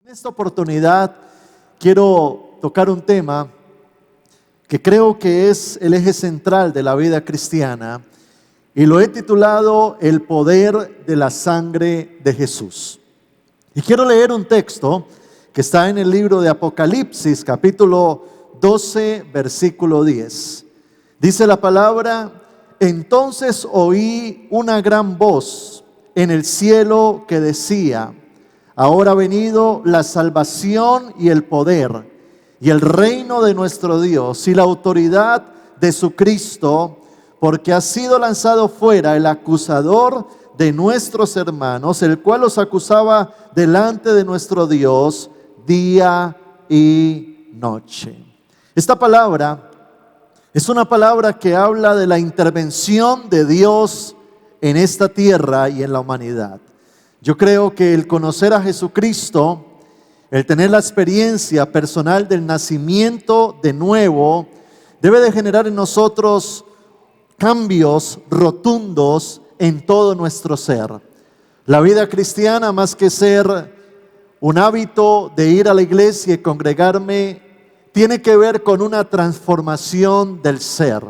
En esta oportunidad quiero tocar un tema que creo que es el eje central de la vida cristiana y lo he titulado El poder de la sangre de Jesús. Y quiero leer un texto que está en el libro de Apocalipsis, capítulo 12, versículo 10. Dice la palabra: entonces oí una gran voz en el cielo que decía: ahora ha venido la salvación y el poder y el reino de nuestro Dios y la autoridad de su Cristo, porque ha sido lanzado fuera el acusador de nuestros hermanos, el cual los acusaba delante de nuestro Dios día y noche. Esta palabra es una palabra que habla de la intervención de Dios en esta tierra y en la humanidad. Yo creo que el conocer a Jesucristo, el tener la experiencia personal del nacimiento de nuevo, debe de generar en nosotros cambios rotundos en todo nuestro ser. La vida cristiana, más que ser un hábito de ir a la iglesia y congregarme, tiene que ver con una transformación del ser.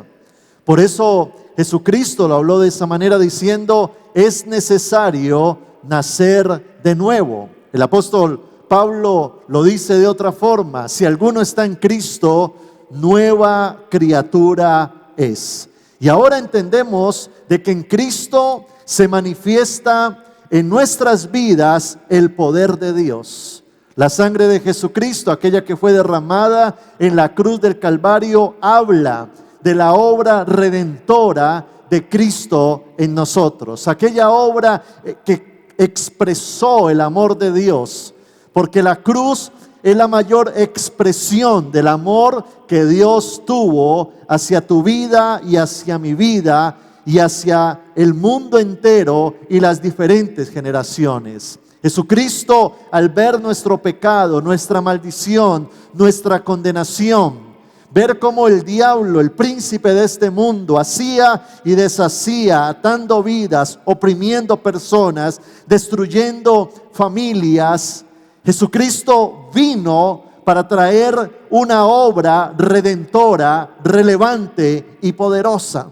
Por eso Jesucristo lo habló de esa manera diciendo: es necesario nacer de nuevo. El apóstol Pablo lo dice de otra forma: si alguno está en Cristo, nueva criatura es. Y ahora entendemos de que en Cristo se manifiesta en nuestras vidas el poder de Dios. La sangre de Jesucristo, aquella que fue derramada en la cruz del Calvario, habla de la obra redentora de Cristo en nosotros. Aquella obra que expresó el amor de Dios, porque la cruz es la mayor expresión del amor que Dios tuvo hacia tu vida y hacia mi vida y hacia el mundo entero y las diferentes generaciones. Jesucristo, al ver nuestro pecado, nuestra maldición, nuestra condenación, ver cómo el diablo, el príncipe de este mundo, hacía y deshacía, atando vidas, oprimiendo personas, destruyendo familias, Jesucristo vino para traer una obra redentora, relevante y poderosa.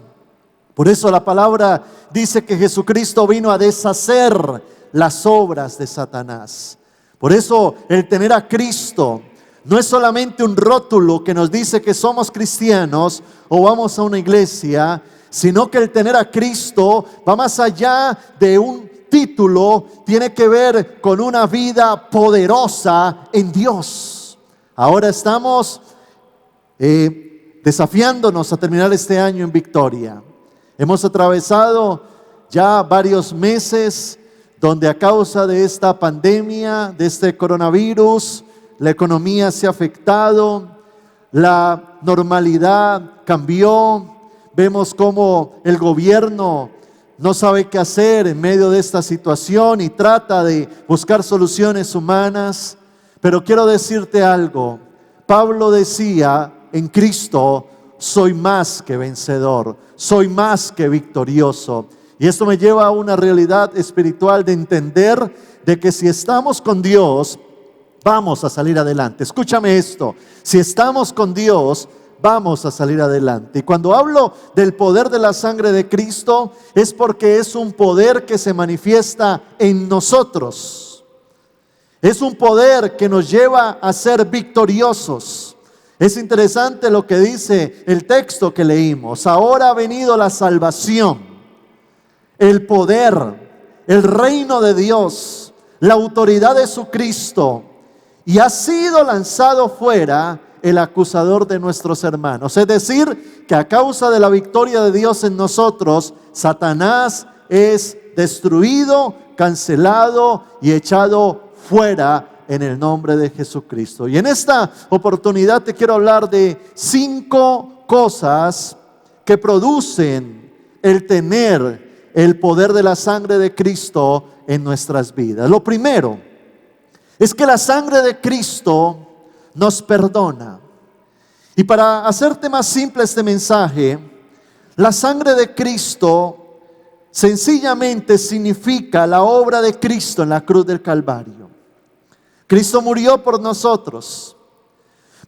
Por eso la palabra dice que Jesucristo vino a deshacer las obras de Satanás. Por eso el tener a Cristo no es solamente un rótulo que nos dice que somos cristianos o vamos a una iglesia, sino que el tener a Cristo va más allá de un título, tiene que ver con una vida poderosa en Dios. Ahora estamos desafiándonos a terminar este año en victoria. Hemos atravesado ya varios meses donde a causa de esta pandemia, de este coronavirus, la economía se ha afectado, la normalidad cambió, vemos cómo el gobierno no sabe qué hacer en medio de esta situación y trata de buscar soluciones humanas. Pero quiero decirte algo: Pablo decía, en Cristo soy más que vencedor, soy más que victorioso. Y esto me lleva a una realidad espiritual de entender de que si estamos con Dios, vamos a salir adelante. Escúchame esto: si estamos con Dios, vamos a salir adelante. Y cuando hablo del poder de la sangre de Cristo, es porque es un poder que se manifiesta en nosotros. Es un poder que nos lleva a ser victoriosos. Es interesante lo que dice el texto que leímos: ahora ha venido la salvación, el poder, el reino de Dios, la autoridad de su Cristo, y ha sido lanzado fuera el acusador de nuestros hermanos. Es decir, que a causa de la victoria de Dios en nosotros, Satanás es destruido, cancelado y echado fuera en el nombre de Jesucristo. Y en esta oportunidad te quiero hablar de 5 cosas que producen el tener el poder de la sangre de Cristo en nuestras vidas. Lo primero es que la sangre de Cristo nos perdona. Y para hacerte más simple este mensaje, la sangre de Cristo sencillamente significa la obra de Cristo en la cruz del Calvario. Cristo murió por nosotros.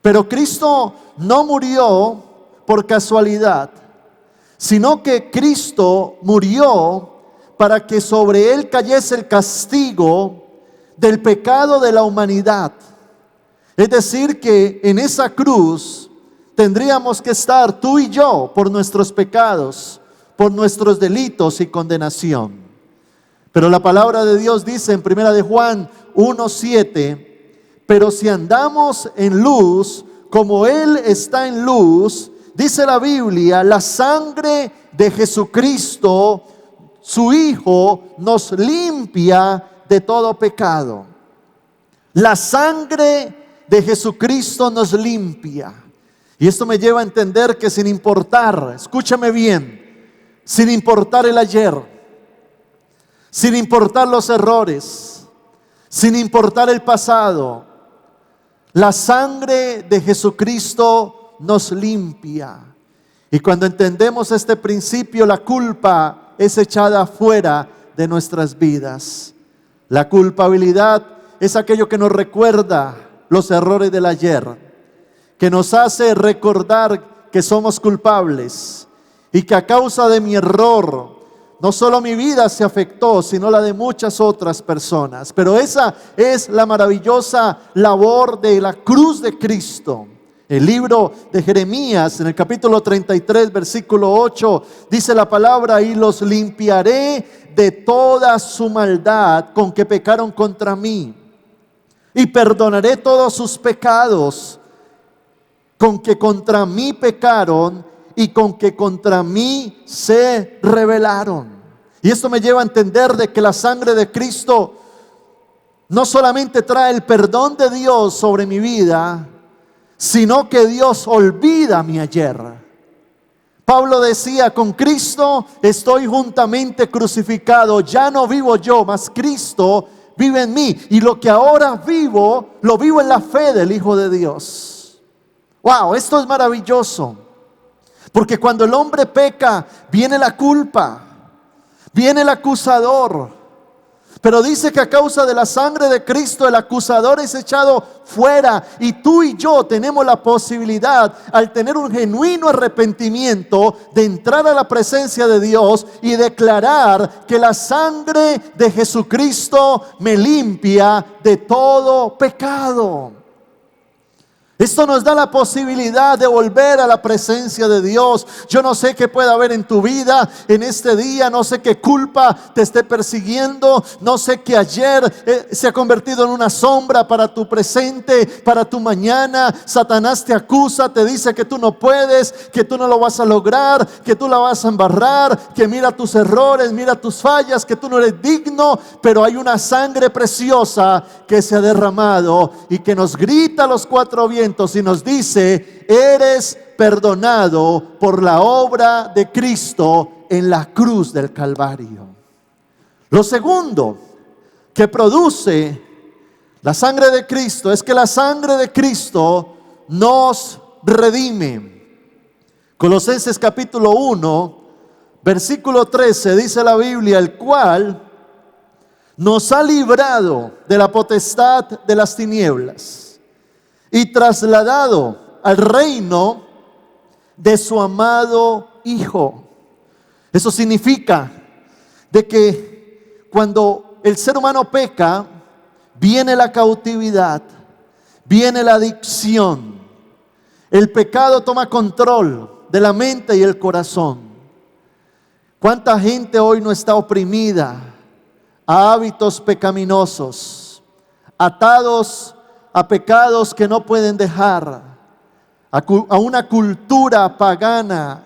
Pero Cristo no murió por casualidad, sino que Cristo murió para que sobre Él cayese el castigo del pecado de la humanidad. Es decir, que en esa cruz tendríamos que estar tú y yo por nuestros pecados, por nuestros delitos y condenación. Pero la palabra de Dios dice en 1 de Juan 1:7, pero si andamos en luz, como Él está en luz, dice la Biblia, la sangre de Jesucristo, su Hijo, nos limpia de todo pecado. La sangre de Jesucristo nos limpia. Y esto me lleva a entender que sin importar, escúchame bien, sin importar el ayer, sin importar los errores, sin importar el pasado, la sangre de Jesucristo nos limpia. Y cuando entendemos este principio, la culpa es echada fuera de nuestras vidas. La culpabilidad es aquello que nos recuerda los errores del ayer, que nos hace recordar que somos culpables y que a causa de mi error, no solo mi vida se afectó, sino la de muchas otras personas. Pero esa es la maravillosa labor de la cruz de Cristo. El libro de Jeremías, en el capítulo 33, versículo 8, dice la palabra: y los limpiaré de toda su maldad con que pecaron contra mí, y perdonaré todos sus pecados con que contra mí pecaron y con que contra mí se rebelaron. Y esto me lleva a entender de que la sangre de Cristo no solamente trae el perdón de Dios sobre mi vida, sino que Dios olvida mi ayer. Pablo decía: con Cristo estoy juntamente crucificado, ya no vivo yo, mas Cristo vive en mí, y lo que ahora vivo, lo vivo en la fe del Hijo de Dios. Wow, esto es maravilloso, porque cuando el hombre peca, viene la culpa, viene el acusador. Pero dice que a causa de la sangre de Cristo el acusador es echado fuera, y tú y yo tenemos la posibilidad, al tener un genuino arrepentimiento, de entrar a la presencia de Dios y declarar que la sangre de Jesucristo me limpia de todo pecado. Esto nos da la posibilidad de volver a la presencia de Dios. Yo no sé qué puede haber en tu vida en este día, no sé qué culpa te esté persiguiendo, no sé que ayer se ha convertido en una sombra para tu presente, para tu mañana. Satanás te acusa, te dice que tú no puedes, que tú no lo vas a lograr, que tú la vas a embarrar, que mira tus errores, mira tus fallas, que tú no eres digno. Pero hay una sangre preciosa que se ha derramado y que nos grita a los cuatro vientos y nos dice: eres perdonado por la obra de Cristo en la cruz del Calvario. Lo segundo que produce la sangre de Cristo es que la sangre de Cristo nos redime. Colosenses capítulo 1, versículo 13, dice la Biblia: el cual nos ha librado de la potestad de las tinieblas y trasladado al reino de su amado Hijo. Eso significa de que cuando el ser humano peca, viene la cautividad, viene la adicción. El pecado toma control de la mente y el corazón. ¿Cuánta gente hoy no está oprimida a hábitos pecaminosos, atados a pecados que no pueden dejar, a una cultura pagana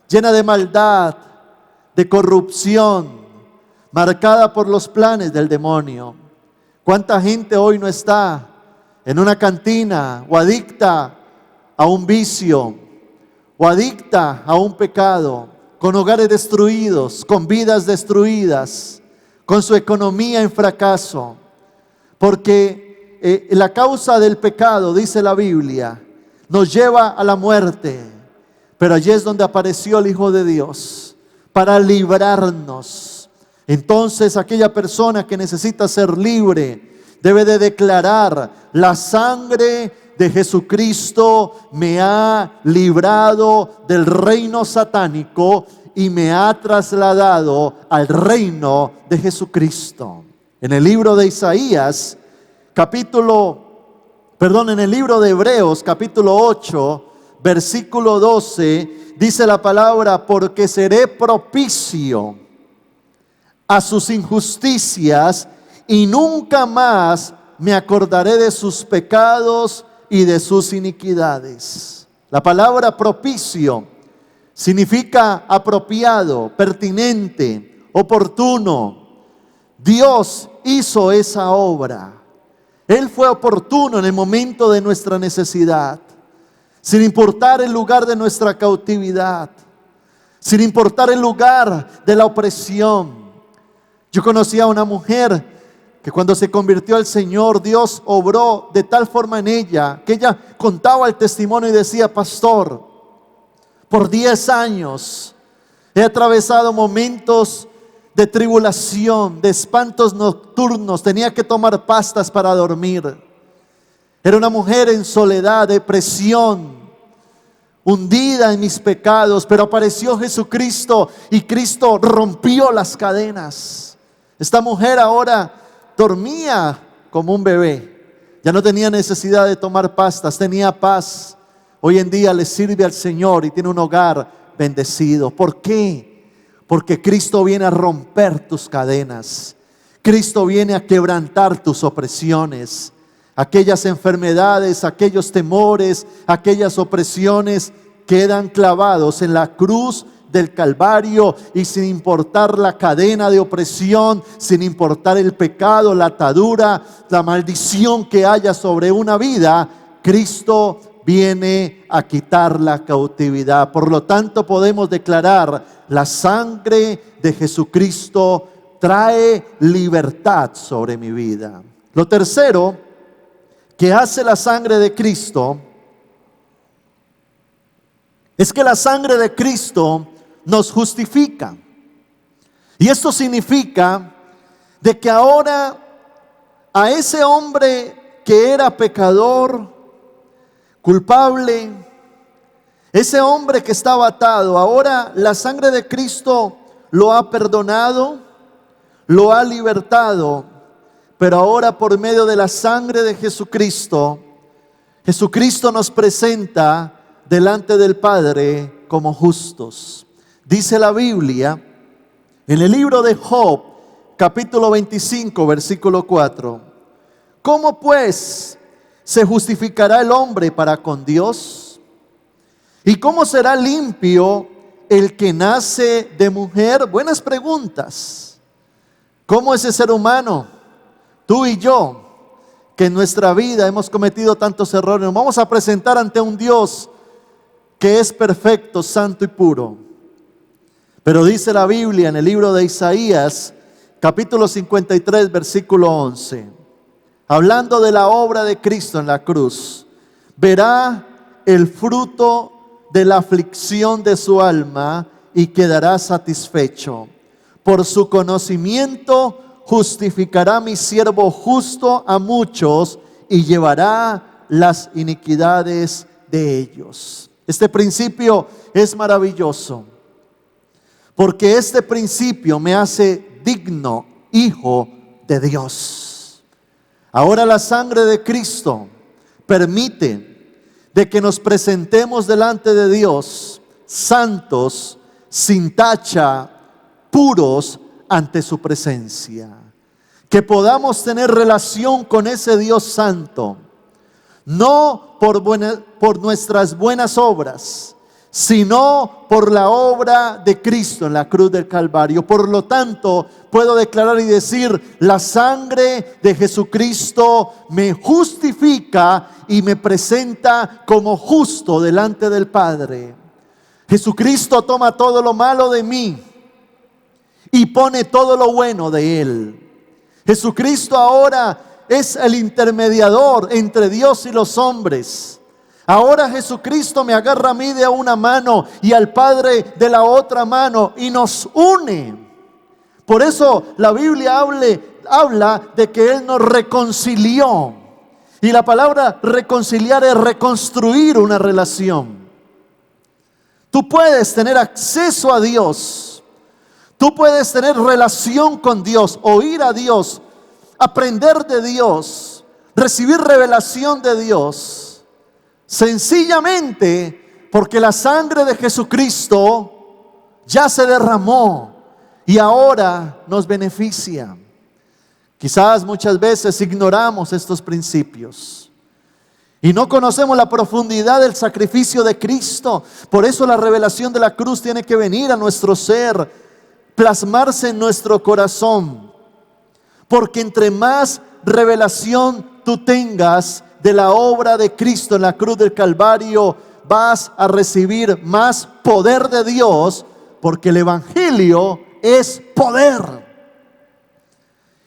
llena de maldad, de corrupción, marcada por los planes del demonio? ¿Cuánta gente hoy no está en una cantina o adicta a un vicio o adicta a un pecado, con hogares destruidos, con vidas destruidas, con su economía en fracaso? Porque la causa del pecado, dice la Biblia, nos lleva a la muerte. Pero allí es donde apareció el Hijo de Dios para librarnos. Entonces aquella persona que necesita ser libre debe de declarar: la sangre de Jesucristo me ha librado del reino satánico y me ha trasladado al reino de Jesucristo. En el libro de Isaías, en el libro de Hebreos, capítulo 8, versículo 12, dice la palabra: porque seré propicio a sus injusticias y nunca más me acordaré de sus pecados y de sus iniquidades. La palabra propicio significa apropiado, pertinente, oportuno. Dios hizo esa obra. Él fue oportuno en el momento de nuestra necesidad, sin importar el lugar de nuestra cautividad, sin importar el lugar de la opresión. Yo conocí a una mujer que cuando se convirtió al Señor, Dios obró de tal forma en ella, que ella contaba el testimonio y decía: pastor, por 10 años he atravesado momentos de tribulación, de espantos nocturnos, tenía que tomar pastas para dormir. Era una mujer en soledad, depresión, hundida en mis pecados, pero apareció Jesucristo y Cristo rompió las cadenas. Esta mujer ahora dormía como un bebé, ya no tenía necesidad de tomar pastas, tenía paz. Hoy en día le sirve al Señor y tiene un hogar bendecido. ¿Por qué? Porque Cristo viene a romper tus cadenas. Cristo viene a quebrantar tus opresiones. Aquellas enfermedades, aquellos temores, aquellas opresiones quedan clavados en la cruz del Calvario, y sin importar la cadena de opresión, sin importar el pecado, la atadura, la maldición que haya sobre una vida, Cristo viene a quitar la cautividad. Por lo tanto, podemos declarar: la sangre de Jesucristo trae libertad sobre mi vida. Lo tercero que hace la sangre de Cristo es que la sangre de Cristo nos justifica. Y esto significa de que ahora a ese hombre que era pecador, culpable, ese hombre que estaba atado, ahora la sangre de Cristo lo ha perdonado, lo ha libertado. Pero ahora, por medio de la sangre de Jesucristo, Jesucristo nos presenta delante del Padre como justos. Dice la Biblia en el libro de Job, capítulo 25, versículo 4: ¿cómo pues se justificará el hombre para con Dios? ¿Y cómo será limpio el que nace de mujer? Buenas preguntas. ¿Cómo ese ser humano, tú y yo, que en nuestra vida hemos cometido tantos errores, nos vamos a presentar ante un Dios que es perfecto, santo y puro? Pero dice la Biblia en el libro de Isaías, capítulo 53, versículo 11, hablando de la obra de Cristo en la cruz: verá el fruto de la aflicción de su alma y quedará satisfecho. Por su conocimiento justificará mi siervo justo a muchos y llevará las iniquidades de ellos. Este principio es maravilloso, porque este principio me hace digno hijo de Dios. Ahora la sangre de Cristo permite de que nos presentemos delante de Dios santos, sin tacha, puros ante su presencia. Que podamos tener relación con ese Dios santo, no por nuestras buenas obras, sino por la obra de Cristo en la cruz del Calvario. Por lo tanto, puedo declarar y decir: la sangre de Jesucristo me justifica y me presenta como justo delante del Padre. Jesucristo toma todo lo malo de mí y pone todo lo bueno de Él. Jesucristo ahora es el intermediador entre Dios y los hombres. Ahora Jesucristo me agarra a mí de una mano y al Padre de la otra mano y nos une. Por eso la Biblia habla de que Él nos reconcilió. Y la palabra reconciliar es reconstruir una relación. Tú puedes tener acceso a Dios. Tú puedes tener relación con Dios, oír a Dios, aprender de Dios, recibir revelación de Dios. Sencillamente porque la sangre de Jesucristo ya se derramó y ahora nos beneficia. Quizás muchas veces ignoramos estos principios y no conocemos la profundidad del sacrificio de Cristo. Por eso la revelación de la cruz tiene que venir a nuestro ser, plasmarse en nuestro corazón. Porque entre más revelación tú tengas de la obra de Cristo en la cruz del Calvario, vas a recibir más poder de Dios, porque el Evangelio es poder.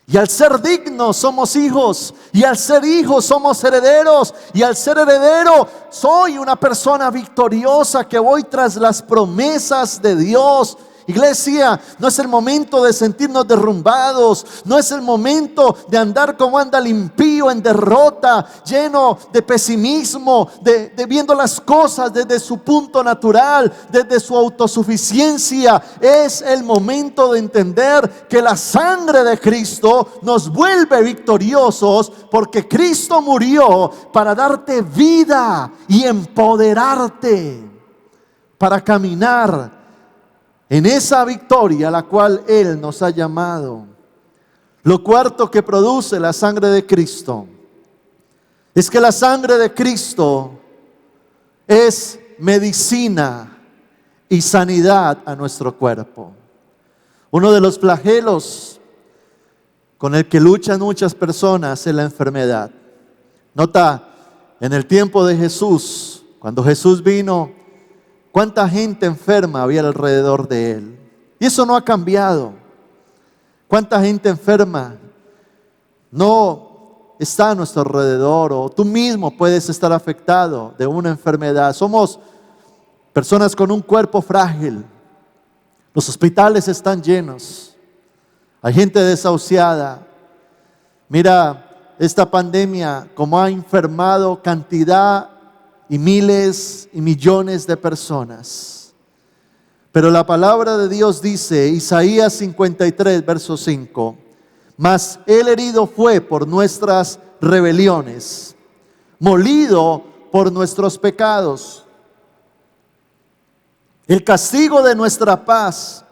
Y al ser dignos somos hijos, y al ser hijos somos herederos, y al ser heredero soy una persona victoriosa que voy tras las promesas de Dios. Iglesia, no es el momento de sentirnos derrumbados, no es el momento de andar como anda el impío en derrota, lleno de pesimismo, de viendo las cosas desde su punto natural, desde su autosuficiencia. Es el momento de entender que la sangre de Cristo nos vuelve victoriosos, porque Cristo murió para darte vida y empoderarte para caminar en esa victoria a la cual Él nos ha llamado. Lo cuarto que produce la sangre de Cristo es que la sangre de Cristo es medicina y sanidad a nuestro cuerpo. Uno de los flagelos con el que luchan muchas personas es la enfermedad. Nota, en el tiempo de Jesús, cuando Jesús vino, ¿cuánta gente enferma había alrededor de Él? Y eso no ha cambiado. ¿Cuánta gente enferma no está a nuestro alrededor? O tú mismo puedes estar afectado de una enfermedad. Somos personas con un cuerpo frágil. Los hospitales están llenos. Hay gente desahuciada. Mira, esta pandemia, como ha enfermado cantidad y miles y millones de personas. Pero la palabra de Dios dice, Isaías 53, verso 5, mas Él herido fue por nuestras rebeliones, molido por nuestros pecados. El castigo de nuestra paz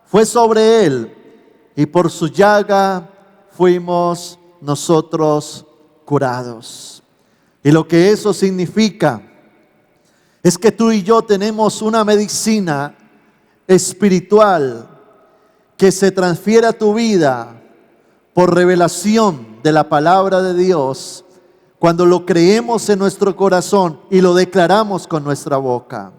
fue sobre Él, y por su llaga fuimos nosotros curados. Y lo que eso significa es que tú y yo tenemos una medicina espiritual que se transfiere a tu vida por revelación de la palabra de Dios, cuando lo creemos en nuestro corazón y lo declaramos con nuestra boca.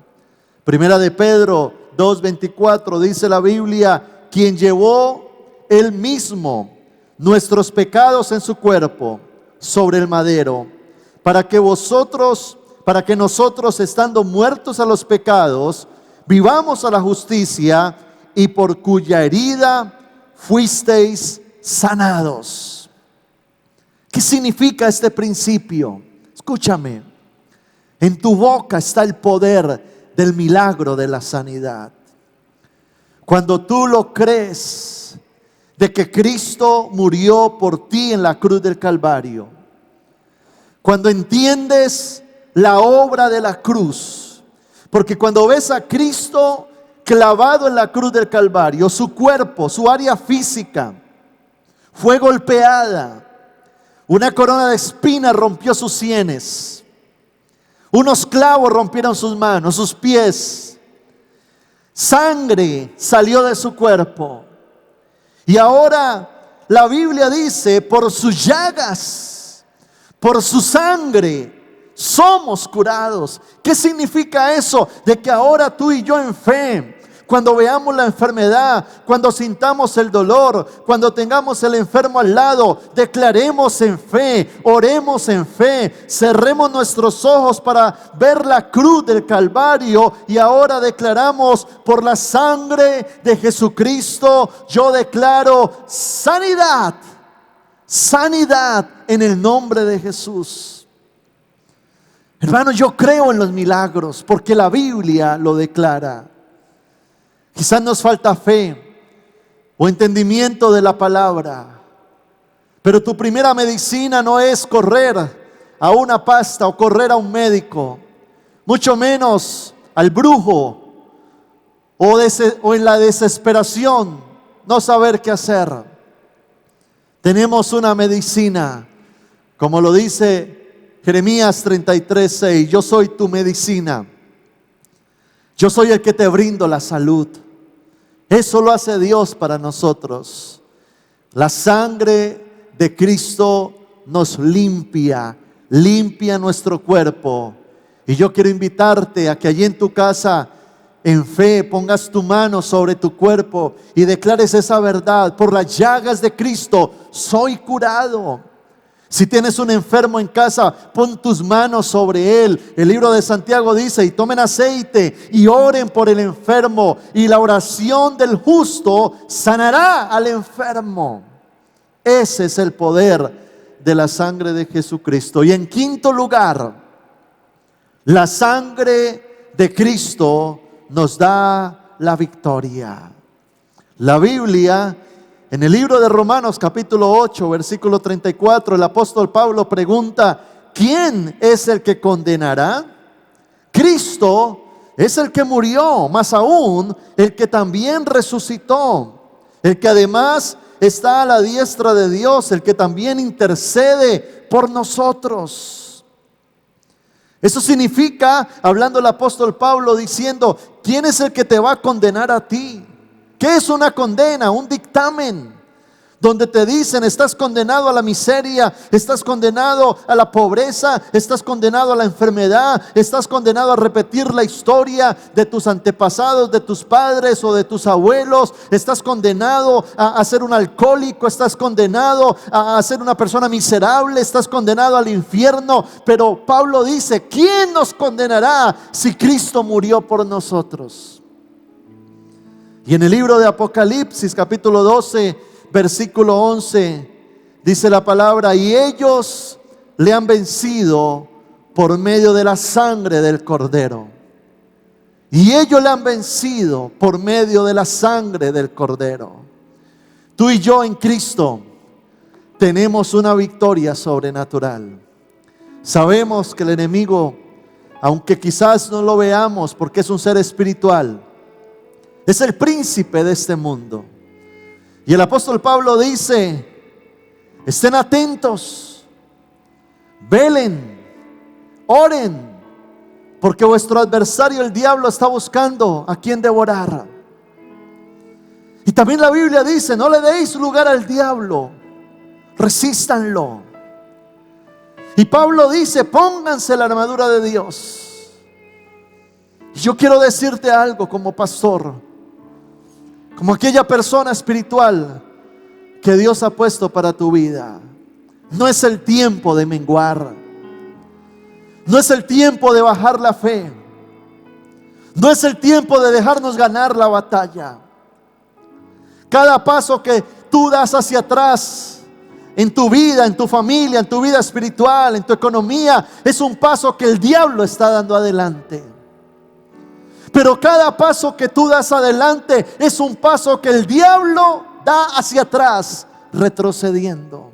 Primera de Pedro 2:24 dice la Biblia, quien llevó Él mismo nuestros pecados en su cuerpo sobre el madero, para que nosotros, estando muertos a los pecados, vivamos a la justicia, y por cuya herida fuisteis sanados. ¿Qué significa este principio? Escúchame, en tu boca está el poder del milagro de la sanidad. Cuando tú lo crees, de que Cristo murió por ti en la cruz del Calvario, cuando entiendes la obra de la cruz, porque cuando ves a Cristo clavado en la cruz del Calvario, su cuerpo, su área física fue golpeada, una corona de espinas rompió sus sienes, unos clavos rompieron sus manos, sus pies, sangre salió de su cuerpo, y ahora la Biblia dice, por sus llagas, por su sangre somos curados. ¿Qué significa eso? De que ahora tú y yo en fe, cuando veamos la enfermedad, cuando sintamos el dolor, cuando tengamos el enfermo al lado, declaremos en fe, oremos en fe, cerremos nuestros ojos para ver la cruz del Calvario, y ahora declaramos, por la sangre de Jesucristo, yo declaro sanidad sanidad en el nombre de Jesús. Hermano, yo creo en los milagros porque la Biblia lo declara. Quizás nos falta fe o entendimiento de la palabra, pero tu primera medicina no es correr a una pasta o correr a un médico, mucho menos al brujo o en la desesperación no saber qué hacer. Tenemos una medicina, como lo dice Jeremías 33:6, yo soy tu medicina, yo soy el que te brindo la salud. Eso lo hace Dios para nosotros. La sangre de Cristo nos limpia nuestro cuerpo. Y yo quiero invitarte a que allí en tu casa, en fe, pongas tu mano sobre tu cuerpo y declares esa verdad: por las llagas de Cristo soy curado. Si tienes un enfermo en casa, pon tus manos sobre él. El libro de Santiago dice: y tomen aceite y oren por el enfermo, y la oración del justo sanará al enfermo. Ese es el poder de la sangre de Jesucristo. Y en quinto lugar, la sangre de Cristo nos da la victoria. La Biblia, en el libro de Romanos capítulo 8, versículo 34, el apóstol Pablo pregunta: ¿quién es el que condenará? Cristo es el que murió, más aún el que también resucitó, el que además está a la diestra de Dios, el que también intercede por nosotros. Eso significa, hablando el apóstol Pablo, diciendo: ¿quién es el que te va a condenar a ti? ¿Qué es una condena? Un dictamen donde te dicen: estás condenado a la miseria, estás condenado a la pobreza, estás condenado a la enfermedad, estás condenado a repetir la historia de tus antepasados, de tus padres o de tus abuelos, estás condenado a ser un alcohólico, estás condenado a ser una persona miserable, estás condenado al infierno. Pero Pablo dice: ¿quién nos condenará si Cristo murió por nosotros? Y en el libro de Apocalipsis capítulo 12, versículo 11, dice la palabra: y ellos le han vencido por medio de la sangre del Cordero. Y ellos le han vencido por medio de la sangre del Cordero. Tú y yo en Cristo tenemos una victoria sobrenatural. Sabemos que el enemigo, aunque quizás no lo veamos porque es un ser espiritual, es el príncipe de este mundo. Y el apóstol Pablo dice: estén atentos, velen, oren, porque vuestro adversario el diablo está buscando a quien devorar. Y también la Biblia dice: no le deis lugar al diablo, resístanlo. Y Pablo dice: pónganse la armadura de Dios. Y yo quiero decirte algo como pastor, como aquella persona espiritual que Dios ha puesto para tu vida. No es el tiempo de menguar. No es el tiempo de bajar la fe. No es el tiempo de dejarnos ganar la batalla. Cada paso que tú das hacia atrás en tu vida, en tu familia, en tu vida espiritual, en tu economía, es un paso que el diablo está dando adelante. Pero cada paso que tú das adelante es un paso que el diablo da hacia atrás, retrocediendo.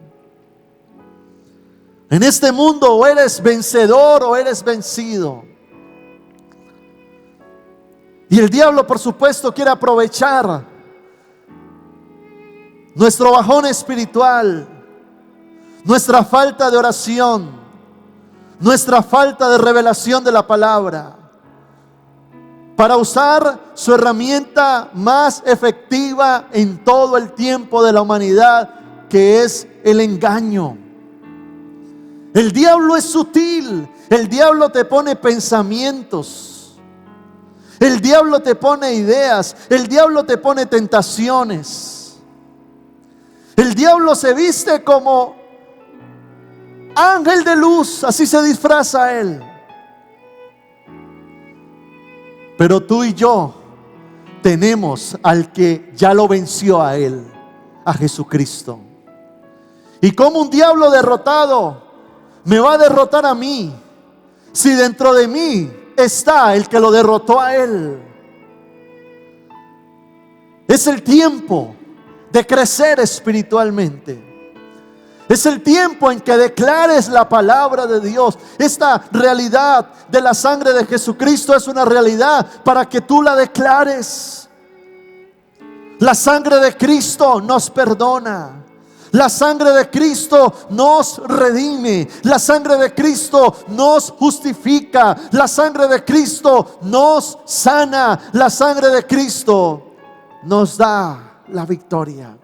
En este mundo o eres vencedor o eres vencido. Y el diablo, por supuesto, quiere aprovechar nuestro bajón espiritual, nuestra falta de oración, nuestra falta de revelación de la palabra, para usar su herramienta más efectiva en todo el tiempo de la humanidad, que es el engaño. El diablo es sutil. El diablo te pone pensamientos. El diablo te pone ideas. El diablo te pone tentaciones. El diablo se viste como ángel de luz, así se disfraza él. Pero tú y yo tenemos al que ya lo venció a él, a Jesucristo. ¿Y cómo un diablo derrotado me va a derrotar a mí si dentro de mí está el que lo derrotó a él? Es el tiempo de crecer espiritualmente. Es el tiempo en que declares la palabra de Dios. Esta realidad de la sangre de Jesucristo es una realidad para que tú la declares. La sangre de Cristo nos perdona. La sangre de Cristo nos redime. La sangre de Cristo nos justifica. La sangre de Cristo nos sana. La sangre de Cristo nos da la victoria.